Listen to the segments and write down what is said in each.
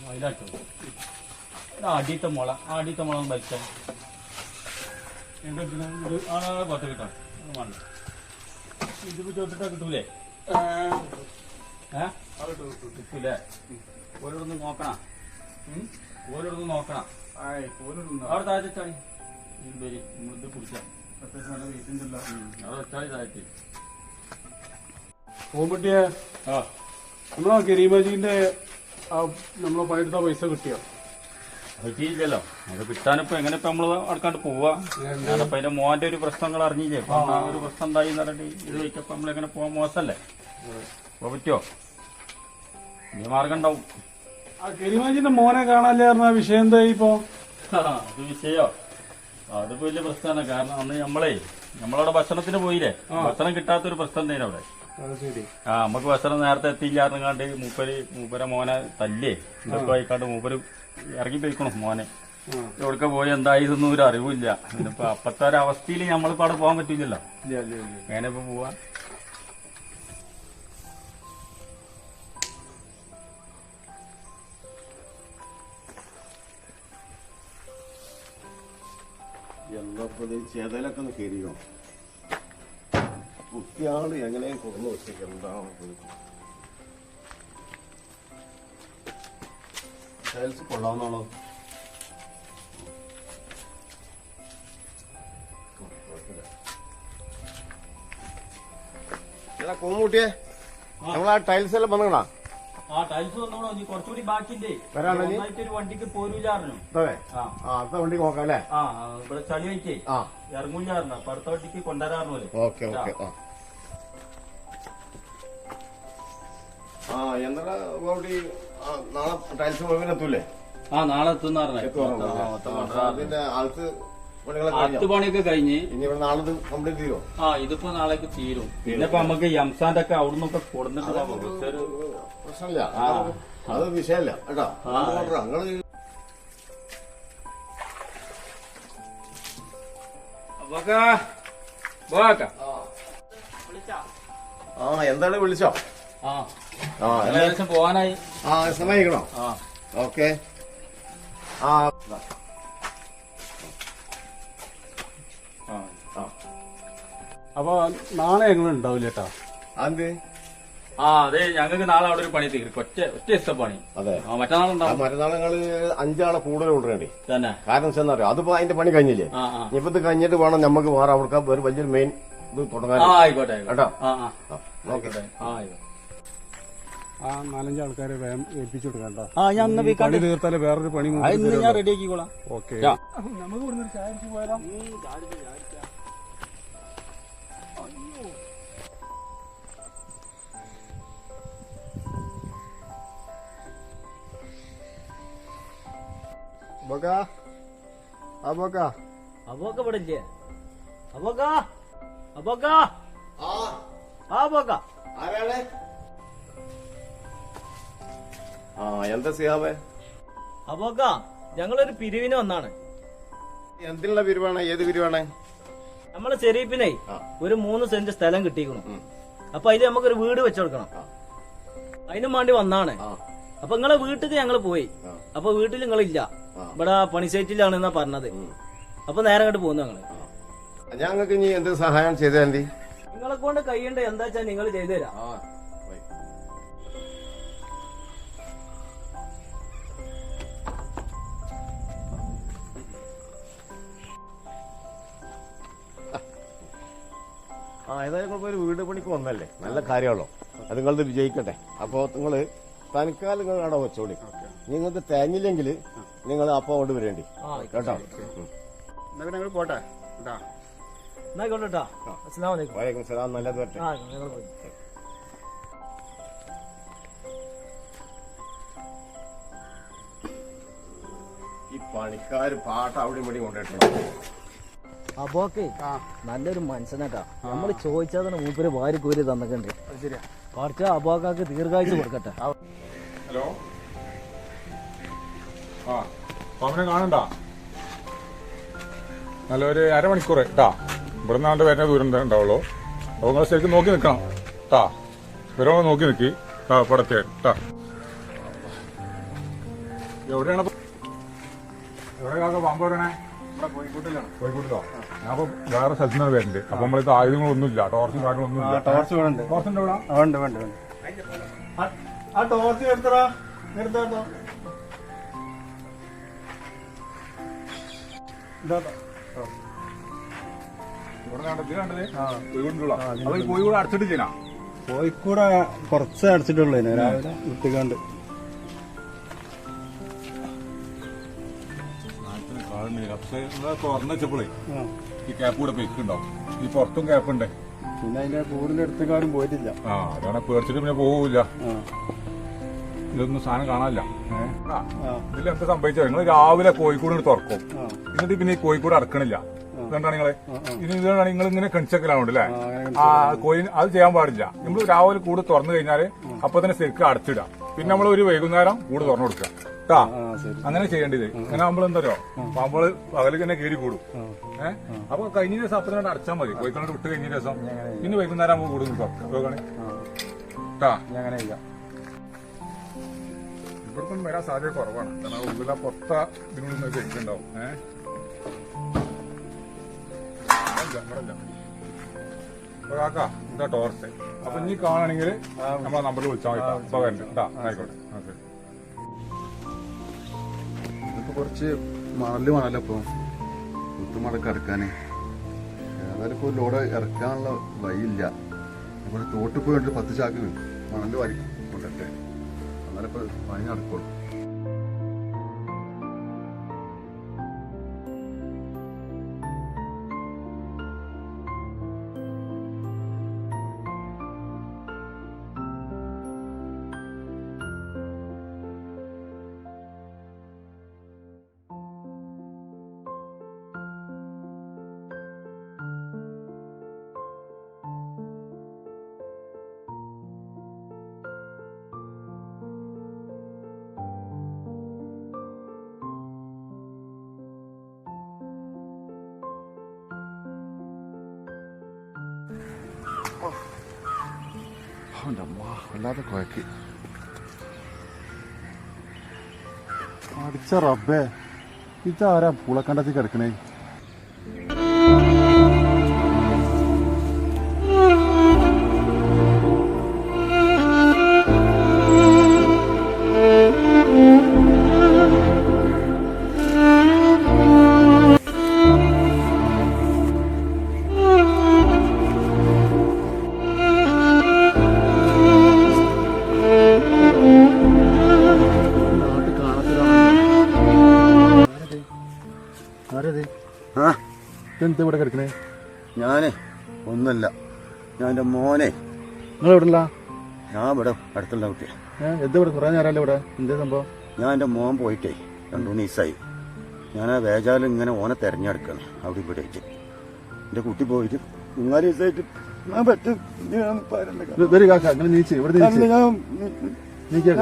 അതിലാട്ടോ അടിയത്തെ മുള അടിയത്തെ മുള വലിച്ചാൽ പത്ത് കിട്ടാം വേണ്ട ഇതിപ്പോ ചോദിച്ചിട്ടാ കിട്ടൂലേ കിട്ടൂലേ ഓരോടൊന്ന് നോക്കണം ഓരോടൊന്ന് നോക്കണം അവിടെ താഴ്ചാണി ഇത് കുടിച്ചാൽ അത്യാവശ്യം നല്ല വെയിറ്റുണ്ടല്ലോ അവിടെ വെച്ചാളി താഴ്ത്തി ഓമ്പട്ടിയെ നമ്മളാ കരീമാജീന്റെ നമ്മളെ പണിയെടുത്ത പൈസ കിട്ടിയോ? കിട്ടിയില്ലല്ലോ. അത് കിട്ടാനിപ്പോ എങ്ങനെ ഇപ്പൊ നമ്മള് അടക്കാണ്ട് പോവാ? അപ്പൊ അതിന്റെ മോന്റെ ഒരു പ്രശ്നങ്ങൾ അറിഞ്ഞില്ലേ? അപ്പൊ ഒരു പ്രശ്നം ഉണ്ടായി പറഞ്ഞിട്ട് ഇത് വെച്ചപ്പോ നമ്മളെങ്ങനെ പോവാൻ മോശമല്ലേ? അപ്പൊ പറ്റുമോ? ഇനി മാർഗം ഉണ്ടാവും. ആ കരീമാജീന്റെ മോനെ കാണാല്ലേ പറഞ്ഞ വിഷയം എന്താ ഇപ്പൊ? അത് വിഷയോ? അതിപ്പോ വലിയ പ്രശ്നമാണ്. കാരണം അന്ന് നമ്മളവിടെ ഭക്ഷണത്തിന് പോയില്ലേ, ഭക്ഷണം കിട്ടാത്തൊരു പ്രശ്നം തന്നെ അവിടെ. നമുക്ക് ഭക്ഷണം നേരത്തെ എത്തിയില്ലാർന്നുകാണ്ട് മൂപ്പര മോനെ തല്ലേ ഇതൊക്കെ ആയിക്കാണ്ട് മൂപ്പര് ഇറങ്ങിപ്പോയിക്കണം മോനെ. എവിടൊക്കെ പോയി എന്തായിരുന്നു ഒരു അറിവില്ല. ഇതിപ്പോ അപ്പത്തെ ഒരു അവസ്ഥയിൽ നമ്മളിപ്പോ അവിടെ പോകാൻ പറ്റില്ലല്ലോ. അങ്ങനെ ഇപ്പൊ പോവാ. എന്താ ചേതലൊക്കെ ഒന്ന് കയറിയോ? കുട്ടിയാള് എങ്ങനെ കൊന്നു വെച്ചേക്ക് എന്താണ് ടൈൽസ് കൊള്ളാവുന്നാണോ? എടാ കോമൂട്ടിയെ നമ്മളാ ടൈൽസ് എല്ലാം വന്നണ? ആ ടൈൽസ് വന്നോളൂ. നീ കുറച്ചുകൂടി ബാക്കിന്റെ ഒരു വണ്ടിക്ക് പോരൂലായിരുന്നു. അടുത്ത വണ്ടി നോക്കാം അല്ലേ? ആ ഇവിടെ ചളി വെച്ചേ ഇറങ്ങൂലായിരുന്നു. അപ്പൊ അടുത്ത വണ്ടിക്ക് കൊണ്ടുവരാറുണ്ട്. Okay okay. എന്താ നാളെ ടൈൽസ് മുഴുവൻ എത്തൂലേ? നാളെ എത്തുന്ന അതിന്റെ ആൾക്ക് അത്ത് പണിയൊക്കെ കഴിഞ്ഞ് ഇനി ഇവിടെ നാളെ കംപ്ലീറ്റ് ചെയ്യോ? ഇതിപ്പോ നാളേക്ക് തീരും. പിന്നെ ഇപ്പൊ നമുക്ക് എംസാന്റെ ഒക്കെ അവിടെ നിന്നൊക്കെ കൊടുത്തിട്ട് പ്രശ്നമില്ല, അത് വിഷയമല്ല കേട്ടോ. ഞങ്ങള് എന്താണ് വിളിച്ചോ? ഏകദേശം പോവാനായി. സമയിക്കണോ? ഓക്കെ. അപ്പൊ നാളെ ഞങ്ങൾ ഉണ്ടാവില്ല കേട്ടാ. അതെ അതെ, ഞങ്ങൾക്ക് നാളെ അവിടെ ഒരു പണി തീരും. ഒറ്റ ദിവസത്തെ പണി. അതെ, മറ്റന്നാളുണ്ടാവും. മറ്റന്നാൾ ഞങ്ങള് 5 ആളെ കൂടുതൽ കൊണ്ടുവരേണ്ടി തന്നെ. കാരണം വെച്ചാൽ അതിപ്പോ അതിന്റെ പണി കഴിഞ്ഞില്ലേ? ഇപ്പൊ ഇത് കഴിഞ്ഞിട്ട് വേണം നമുക്ക് വേറെ അവർക്ക് ഒരു വലിയൊരു മെയിൻ ഇത് തുടങ്ങാൻ. ആയിക്കോട്ടെ കേട്ടോ. ആയിക്കോട്ടെ. 4-5 ആൾക്കാരെ വേഗം ഏൽപ്പിച്ചു കൊടുക്കണ്ട. പണി തീർത്താലേ വേറൊരു പണി ഞാൻ റെഡി ആക്കിക്കോളാം. ഓക്കെ. നമുക്ക് ഇവിടുന്ന് ചായ അടിച്ച് പോയാലോ? എന്താ സിയാബേ? അപ്പോക്ക ഞങ്ങളൊരു പിരിവിന് വന്നാണ്. എന്തിനുള്ള പിരിവാണ്? ഏത് പിരിവാണ്? നമ്മളെ ചെരീപ്പിനെ ഒരു 3 സെന്റ് സ്ഥലം കിട്ടിക്കണം. അപ്പൊ അതില് നമുക്കൊരു വീട് വെച്ചുകൊടുക്കണം. അതിനും വേണ്ടി വന്നാണ്. അപ്പൊ നിങ്ങളെ വീട്ടിൽ ഞങ്ങള് പോയി. അപ്പൊ വീട്ടിൽ നിങ്ങളില്ല, ഇവിടെ പണി സൈറ്റിലാണെന്നാ പറഞ്ഞത്. അപ്പൊ നേരെ അങ്ങോട്ട് പോകുന്നു ഞങ്ങള്. ഞങ്ങൾക്ക് ഇനി എന്ത് സഹായം ചെയ്താൽ മതി? നിങ്ങളെ കൊണ്ട് കഴിയേണ്ട എന്താ വെച്ചാൽ നിങ്ങൾ ചെയ്തു തരാം. ഏതായാലും ഒരു വീട് പണിക്ക് വന്നല്ലേ, നല്ല കാര്യമാണല്ലോ. അത് നിങ്ങളത് വിജയിക്കട്ടെ. അപ്പോ നിങ്ങള് തനിക്കാൽ നിങ്ങൾ അവിടെ വെച്ചോളി. നിങ്ങൾക്ക് തേങ്ങില്ലെങ്കിൽ നിങ്ങൾ അപ്പം കൊണ്ട് വരേണ്ടി കേട്ടോ. ഞങ്ങൾ പോട്ടെ. വലൈക്കും സലാം. നല്ലത് വരട്ടെ. ഈ പണിക്കാർ പാട്ട് അവിടെ ഇവിടെ കൊണ്ടിട്ടുണ്ട്. അബോക്കെ നല്ലൊരു മനുഷ്യനാട്ടാ. നമ്മള് ചോദിച്ചാൽ തന്നെ മൂപ്പര് വാരി കോരി തന്നിട്ടുണ്ട്. കുറച്ച് അബോക്കാക്ക് ദീർഘായുസ് കൊടുക്കട്ടെ. ഹലോ, അവനെ കാണണ്ട. നല്ലൊരു അരമണിക്കൂർ കേട്ടാ. ഇവിടുന്ന് ആണ്ട് വരുന്ന ദൂരം ഉണ്ടാവുള്ളൂ. അപ്പോൾ നിങ്ങൾ ശരിക്കും നോക്കി നിൽക്കണം കേട്ടാ. ഇവരോ നോക്കി നിൽക്കി പടത്തെ കേട്ടാ. എവിടെയാണ് എവിടെ കാക്ക പാമ്പ് പറയണേ? കോഴിക്കോട്ടിലോ? ഞാൻ അപ്പൊ വേറെ സ്ഥലത്ത് നിന്ന് വരുന്നുണ്ട്. അപ്പൊ നമ്മളിത് ആയുധങ്ങളൊന്നുമില്ല, ടോർച്ചും കാര്യങ്ങളൊന്നുമില്ല. ടോർച്ച് വേണ്ട. ടോർച്ചിന്റെ ഇവിടെ വേണ്ട വേണ്ട വേണ്ട. ആ ടോർച്ച് എടുത്തടാ, എടുത്തോ. ഇവിടെ കണ്ടത് കോഴിക്കോട്ടിലുള്ള അപ്പൊ ഈ കോഴിക്കോട് അടച്ചിട്ടില്ല. കോഴിക്കോട് കുറച്ച് അടച്ചിട്ടുള്ളൂ രാവിലെ വിട്ടുകാണ്ട്. തുറന്നു വെച്ചപ്പോഴേ ഈ ക്യാപ്പ് കൂടെ പെയ്ക്കുണ്ടാവും. ഈ പുറത്തും ക്യാപ്പുണ്ട്. പിന്നെ അതിന്റെ കൂടുതൽ എടുത്തേക്കാരും പോയിട്ടില്ല. ആ അതാണ് പേടിച്ചിട്ട് പിന്നെ പോവില്ല. ഇതൊന്നും സാധനം കാണാനില്ല. ഇതിലെന്താ സംഭവിച്ചത്? നിങ്ങൾ രാവിലെ കോഴിക്കോട് തുറക്കും, എന്നിട്ട് പിന്നെ ഈ കോഴിക്കോട് അടക്കണില്ല. ഇതുകൊണ്ടാണ് നിങ്ങളെ ഇനി ഇതുകൊണ്ടാണ് നിങ്ങൾ ഇങ്ങനെ കണിച്ചക്കലാവുണ്ട് അല്ലേ? ആ കോഴി അത് ചെയ്യാൻ പാടില്ല. നമ്മൾ രാവിലെ കൂട് തുറന്നു കഴിഞ്ഞാല് അപ്പൊ തന്നെ ശരിക്കും അടച്ചിടാം. പിന്നെ നമ്മൾ ഒരു വൈകുന്നേരം കൂട് തുറന്നു കൊടുക്കുക കേട്ടാ. അങ്ങനെ ചെയ്യേണ്ടത്. അങ്ങനെ ആകുമ്പോൾ എന്താ പാമ്പുകൾ പകലേക്ക് തന്നെ കയറി കൂടും. അപ്പൊ കഴിഞ്ഞ ദിവസം അപ്പൊ തന്നെ അടച്ചാൽ മതി. കോഴിക്കോട് വിട്ട് കഴിഞ്ഞ ദിവസം പിന്നെ വൈകുന്നേരം ആകുമ്പോൾ കൂടും തുറക്കാം കേട്ടാ. അങ്ങനെ ഇല്ല. ഇവിടുന്ന് വരാൻ സാധ്യത കുറവാണ്. കാരണം ഉള്ളിലെ പുറത്ത ഇതിനുള്ളിൽ കഴിക്കുന്നുണ്ടാവും. കാക്ക എന്താ ടോർച്ച്? അപ്പൊ നീ കാണുകയാണെങ്കിൽ നമ്മളെ നമ്പറിൽ വിളിച്ചാൽ മതി. അപ്പൊ വരണ്ട കേട്ടാ. ആയിക്കോട്ടെ. ഇതൊക്കെ കുറച്ച് മണല് വേണമല്ലോ ഇപ്പൊ കുത്തുമടക്ക് ഇറക്കാന്. ഏതായാലും ഇപ്പൊ ലോഡ് ഇറക്കാനുള്ള വഴിയില്ല. ഇവിടെ തോട്ടിൽ പോയിട്ട് 10 ചാക്ക് മണല് വാരി കൊണ്ടിട്ടെ. എന്നാലും ഇപ്പൊ പണി നടക്കുള്ളൂ. വല്ലാതെ കുഴക്കി അടിച്ച റബ്ബേ. ഇതാരാ പൂളക്കണ്ടത്തിൽ കിടക്കണേ? എന്താ ഇവിടെ കിടക്കണേ? ഞാനേ ഒന്നല്ല, ഞാൻ എന്റെ മോനെ. നിങ്ങൾ എവിടെല്ല? ഞാൻ ഇവിടെ അടുത്തുള്ള കുട്ടിയാ. എന്താ ഇവിടെ കുറെ നേരമല്ലേ ഇവിടെ? എന്താ സംഭവം? ഞാൻ എന്റെ മോൻ പോയിട്ടേ 2 ദിവസമായി. ഞാൻ ആ വേജാലും ഇങ്ങനെ ഓനെ തെരഞ്ഞെടുക്കണം അവിടെ ഇവിടെ വെച്ച്. എന്റെ കുട്ടി പോയിട്ട് 4 ദിവസമായിട്ട് ഞാൻ പറ്റും. നീച്ച് ഇവിടെ നീക്കാം.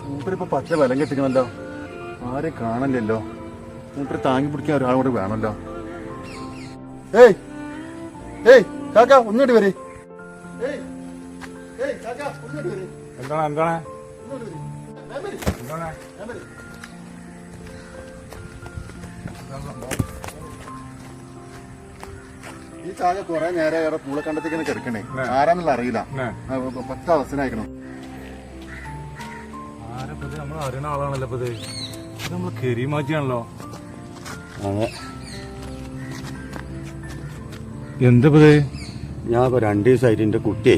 മൂപ്പരിപ്പോ പച്ച വിലം കെട്ടിക്കണല്ലോ. ആരെയും കാണല്ലോ. മൂപ്പര് താങ്ങി പിടിക്കാൻ ഒരാളോട് വേണമല്ലോ. ഏയ് ഏയ് കാക്ക ഒന്നിട്ട് വരെ. എന്താണ് എന്താണ് ഈ ചാക കുറെ നേരം ഏറെ പൂളക്കണ്ടത്തേക്ക് കിടക്കണേ. ആരാന്നുള്ള അറിയില്ല. പച്ച അവസ്ഥനായിക്കണം. ആരപ്പത്? നമ്മൾ അറിയണ ആളാണല്ലോ. ഇപ്പത് ഇത് നമ്മള് കെരിമാജിയാണല്ലോ. എന്തപ്പത്? ഞാൻ ഇപ്പൊ 2 ദിവസമായിട്ട് എന്റെ കുട്ടിയെ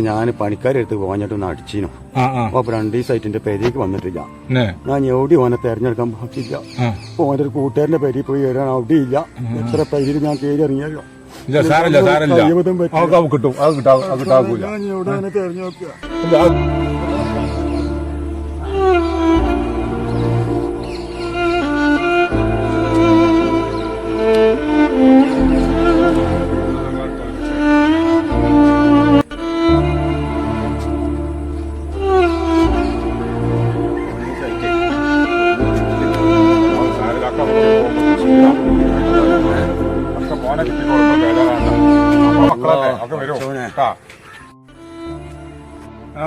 ഞാൻ പണിക്കാരെടുത്ത് പോകാഞ്ഞിട്ടൊന്ന് അടിച്ചിനു. അപ്പൊ 2 ദിവസമായിട്ട് എന്റെ പെരേക്ക് വന്നിട്ടില്ല. ന്നെ. ഞാൻ എവിടെ ഓനെ തെരഞ്ഞെടുക്കാൻ പറ്റില്ല. അപ്പൊ ഓന്റെ ഒരു കൂട്ടുകാരന്റെ പെരയിൽ പോയി വരാൻ അവിടെ ഇല്ല. എത്ര പെരയിൽ ഞാൻ കയറി ഇറങ്ങിയല്ലോ. ഇല്ല സാരല്ല സാരല്ല അത് കിട്ടും അത് കിട്ടാകൂല. ഞാൻ എവിടെ ഓനെ തെരഞ്ഞെടുക്കുക.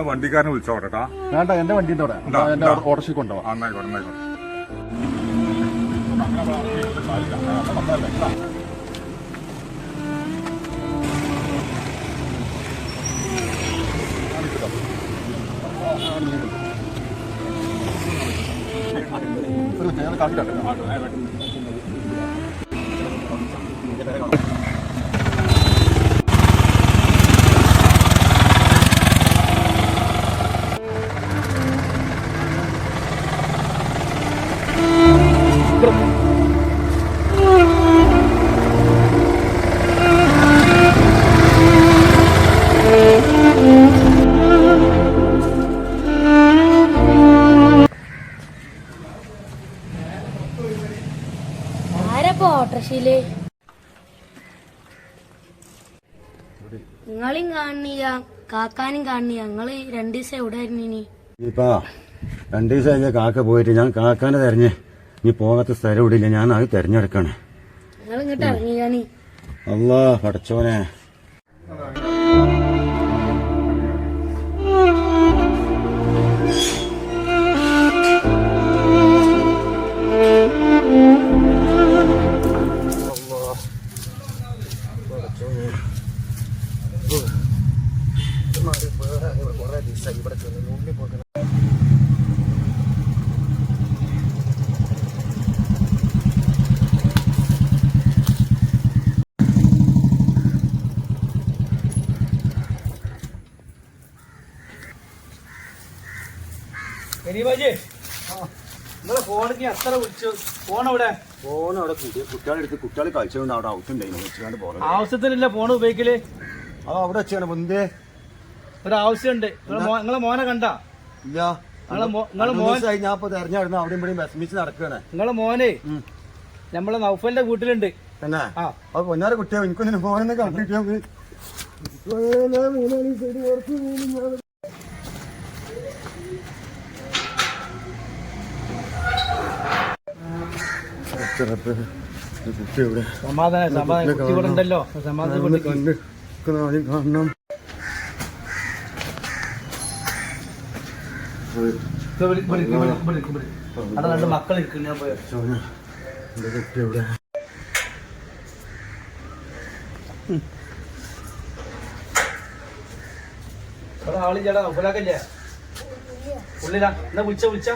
വണ്ടിക്കാരനെ വിളിച്ചോട്ടെട്ടാ. വേണ്ട എന്റെ വണ്ടിന്റെ അവിടെ എന്റെ ഓട്ടോറിക്ഷ കൊണ്ടുപോവാം. നന്നായിക്കോട്ടെ. ആരപ്പോ ഓട്ടർഷയില് നിങ്ങളെയും കാണില്ല കാക്കാനും കാണില്ല. ഞങ്ങള് 2 ദിവസം എവിടെ ആയിരുന്നു ഇനി? ഇപ്പാ 2 ദിവസമായി കാക്ക പോയിട്ട് ഞാൻ കാക്കാനെ തെരഞ്ഞ് നീ പോകാത്ത സ്ഥലം ഇവിടില്ല. ഞാൻ അത് തെരഞ്ഞെടുക്കാണ്. നിങ്ങൾ ഇങ്ങോട്ട് ഇറങ്ങിയാണ്. അല്ലാ പടച്ചോനെ. നിങ്ങളെ ഫോണിക്ക് എത്ര വിളിച്ചു? ഫോൺ എവിടെ? ഫോൺ അവിടെ കുട്ടികളെടുത്ത് കുട്ടികൾ കളിച്ചുകൊണ്ട് അവിടെ ഔട്ടുണ്ടായിരുന്നു. വെച്ചുകൊണ്ട് പോകണം. ആവശ്യത്തിനില്ല ഫോൺ ഉപയോഗിക്കല്. അത് അവിടെ വെച്ചാണ് മുന്തേ ഒരു ആവശ്യമുണ്ട്. നിങ്ങളെ മോനെ കണ്ട? ഇല്ല. നിങ്ങളെ മോൻ ഞാൻ ഇപ്പൊ തെരഞ്ഞെടുക്കുന്ന അവിടെയും ഇവിടെയും വിഷമിച്ച് നടക്കുകയാണ്. നിങ്ങളെ മോനെ നമ്മളെ നൗഫലിന്റെ വീട്ടിലുണ്ട്. തന്നെ അത് പൊന്നാര കുട്ടിയോ എനിക്കൊന്നും ഫോണെന്ന് കണ്ടിട്ട് കുട്ടി എവിടെ? സമാധാനം കുട്ടി ഇവിടെ ഉണ്ടല്ലോ. സമാധാനം കണ്ട് കാണണം. അവിടെ 2 മക്കൾ ഇരിക്കുന്നു. ഞാൻ പോയോ എന്റെ കുട്ടി എവിടെ? ഇവിടെ ആളില്ലടാ. ഉപ്പലാക്കല്ലേ ഉള്ളിലാ? എന്നാ വിളിച്ച കുട്ടി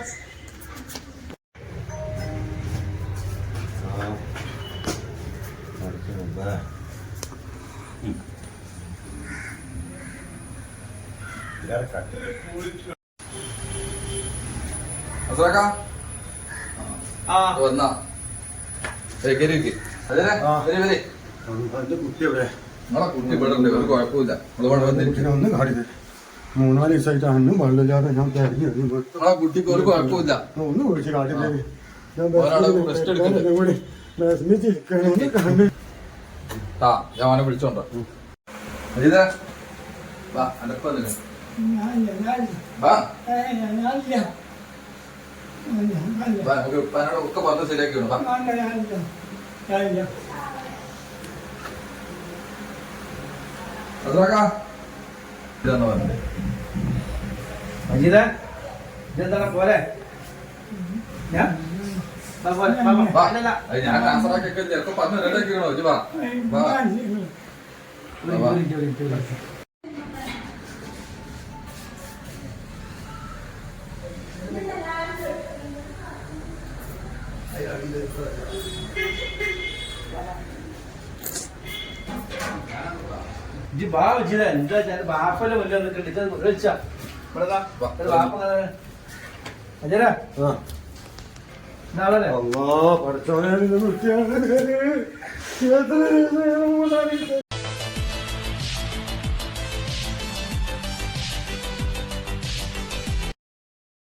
എവിടെ? ഒന്നും കാണില്ല. 3-4 ദിവസമായിട്ട് അന്നും വെള്ളമില്ലാതെ ഞാൻ തെരഞ്ഞു. കുട്ടിക്ക് ഒരു കുഴപ്പമില്ല. ഒന്ന് വിളിച്ച് കാട്ടില്ലേ. ഞാൻ അവനെ വിളിച്ചോണ്ടോ അജിതേ വാ അനപ്പതിന് വാ നമുക്ക് ഉപ്പാനോട് ഒക്കെ പറഞ്ഞ് ശരിയാക്കി വേണം. അതാക്കാ ഇതാന്ന് പറഞ്ഞത് അജിത ഇതെന്താണ് പോലെ? ഞാൻ ട്രാൻസ്ഫർ ആക്കി ചിലപ്പോ പറഞ്ഞ് റെഡിയാക്കി വേണോ? വാ എന്താ ബാപ്പല്ലേ വല്ല വിളിച്ച പഠിച്ചോനെ